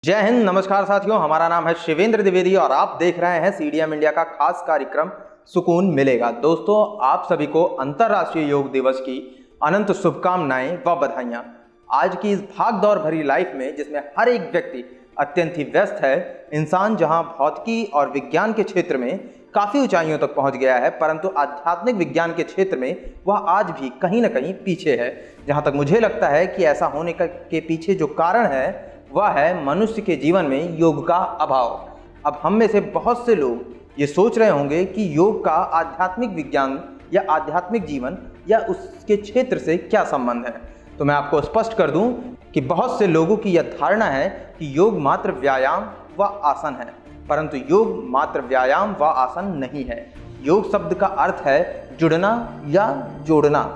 जय हिंद, नमस्कार साथियों। हमारा नाम है शिवेंद्र द्विवेदी और आप देख रहे हैं सीडीएम इंडिया का खास कार्यक्रम सुकून मिलेगा। दोस्तों, आप सभी को अंतर्राष्ट्रीय योग दिवस की अनंत शुभकामनाएं व बधाइयाँ। आज की इस भाग दौड़ भरी लाइफ में जिसमें हर एक व्यक्ति अत्यंत ही व्यस्त है, इंसान जहां भौतिकी और विज्ञान के क्षेत्र में काफ़ी ऊंचाइयों तक पहुंच गया है, परंतु आध्यात्मिक विज्ञान के क्षेत्र में वह आज भी कहीं ना कहीं पीछे है। जहां तक मुझे लगता है कि ऐसा होने के पीछे जो कारण है वह है मनुष्य के जीवन में योग का अभाव। अब हम में से बहुत से लोग ये सोच रहे होंगे कि योग का आध्यात्मिक विज्ञान या आध्यात्मिक जीवन या उसके क्षेत्र से क्या संबंध है। तो मैं आपको स्पष्ट कर दूं कि बहुत से लोगों की यह धारणा है कि योग मात्र व्यायाम व आसन है, परंतु योग मात्र व्यायाम व आसन नहीं है। योग शब्द का अर्थ है जुड़ना या जोड़ना,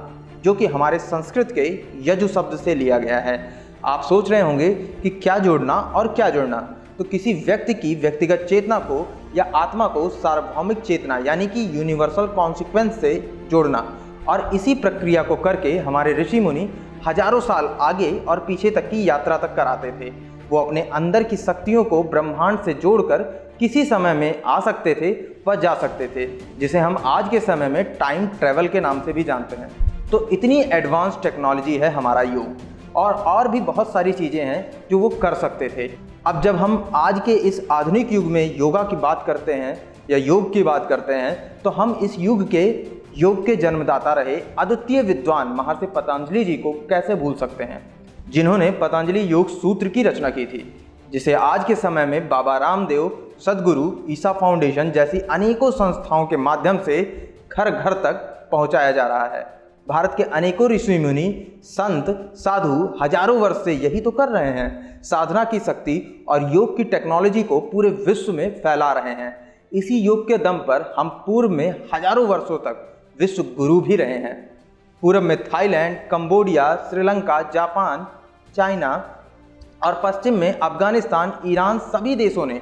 जो कि हमारे संस्कृत के यजु शब्द से लिया गया है। आप सोच रहे होंगे कि क्या जोड़ना और क्या जुड़ना। तो किसी व्यक्ति की व्यक्तिगत चेतना को या आत्मा को सार्वभौमिक चेतना यानी कि यूनिवर्सल कॉन्सिक्वेंस से जोड़ना, और इसी प्रक्रिया को करके हमारे ऋषि मुनि हजारों साल आगे और पीछे तक की यात्रा तक कराते थे। वो अपने अंदर की शक्तियों को ब्रह्मांड से जोड़कर किसी समय में आ सकते थे व जा सकते थे, जिसे हम आज के समय में टाइम ट्रेवल के नाम से भी जानते हैं। तो इतनी एडवांस टेक्नोलॉजी है हमारा योग, और भी बहुत सारी चीज़ें हैं जो वो कर सकते थे। अब जब हम आज के इस आधुनिक युग में योगा की बात करते हैं या योग की बात करते हैं, तो हम इस योग के जन्मदाता रहे अद्वितीय विद्वान महर्षि पतंजलि जी को कैसे भूल सकते हैं, जिन्होंने पतंजलि योग सूत्र की रचना की थी, जिसे आज के समय में बाबा रामदेव, सद्गुरु, ईसा फाउंडेशन जैसी अनेकों संस्थाओं के माध्यम से घर घर तक पहुंचाया जा रहा है। भारत के अनेकों ऋषि मुनि, संत, साधु हजारों वर्ष से यही तो कर रहे हैं। साधना की शक्ति और योग की टेक्नोलॉजी को पूरे विश्व में फैला रहे हैं। इसी योग के दम पर हम पूर्व में हजारों वर्षों तक विश्व गुरु भी रहे हैं। पूर्व में Thailand, Cambodia, Sri Lanka, Japan, China और पश्चिम में अफगानिस्तान, ईरान सभी देशों ने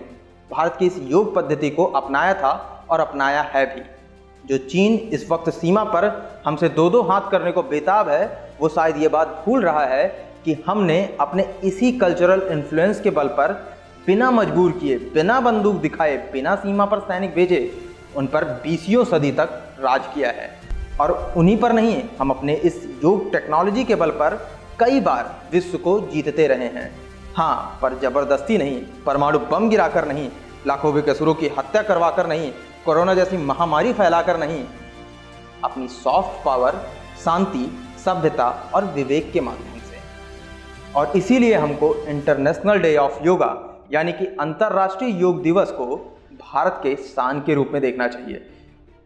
भारत की इस योग पद्धति को अपनाया था और अपनाया है भी। जो चीन इस वक्त सीमा पर हमसे दो दो हाथ करने को बेताब है, वो शायद ये बात भूल रहा है कि हमने अपने इसी कल्चरल इन्फ्लुएंस के बल पर बिना मजबूर किए, बिना बंदूक दिखाए, बिना सीमा पर सैनिक भेजे उन पर 20वीं सदी तक राज किया है। और उन्हीं पर नहीं, हम अपने इस योग टेक्नोलॉजी के बल पर कई बार विश्व को जीतते रहे हैं। हाँ, पर जबरदस्ती नहीं, परमाणु बम गिराकर नहीं, लाखों बेकसूरों की हत्या करवाकर नहीं, कोरोना जैसी महामारी फैलाकर नहीं, अपनी सॉफ्ट पावर, शांति, सभ्यता और विवेक के माध्यम से। और इसीलिए हमको इंटरनेशनल डे ऑफ योगा यानी कि अंतर्राष्ट्रीय योग दिवस को भारत के शान के रूप में देखना चाहिए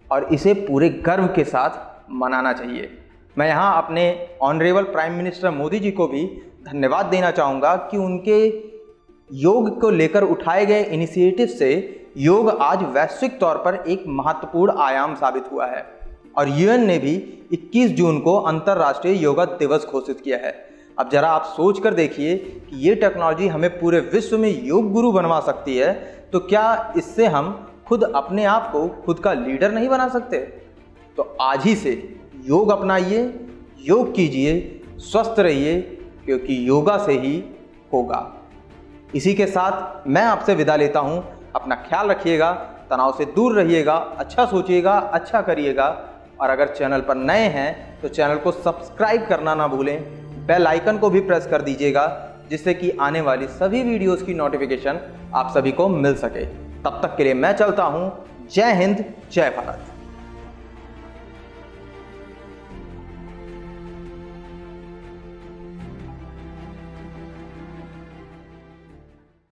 और इसे पूरे गर्व के साथ मनाना चाहिए। मैं यहाँ अपने honourable prime minister Modi ji को भी धन्यवाद देना चाहूँगा कि उनके योग को लेकर उठाए गए इनिशिएटिव से योग आज वैश्विक तौर पर एक महत्वपूर्ण आयाम साबित हुआ है। और यूएन ने भी 21 जून को अंतर्राष्ट्रीय योगा दिवस घोषित किया है। अब जरा आप सोच कर देखिए कि ये टेक्नोलॉजी हमें पूरे विश्व में योग गुरु बनवा सकती है, तो क्या इससे हम खुद अपने आप को खुद का लीडर नहीं बना सकते? तो आज ही से योग अपनाइए, योग कीजिए, स्वस्थ रहिए, क्योंकि योगा से ही होगा। इसी के साथ मैं आपसे विदा लेता हूँ। अपना ख्याल रखिएगा, तनाव से दूर रहिएगा, अच्छा सोचिएगा, अच्छा करिएगा। और अगर चैनल पर नए हैं तो चैनल को सब्सक्राइब करना ना भूलें, बेल आइकन को भी प्रेस कर दीजिएगा, जिससे कि आने वाली सभी वीडियोस की नोटिफिकेशन आप सभी को मिल सके। तब तक के लिए मैं चलता हूँ। जय हिंद, जय भारत।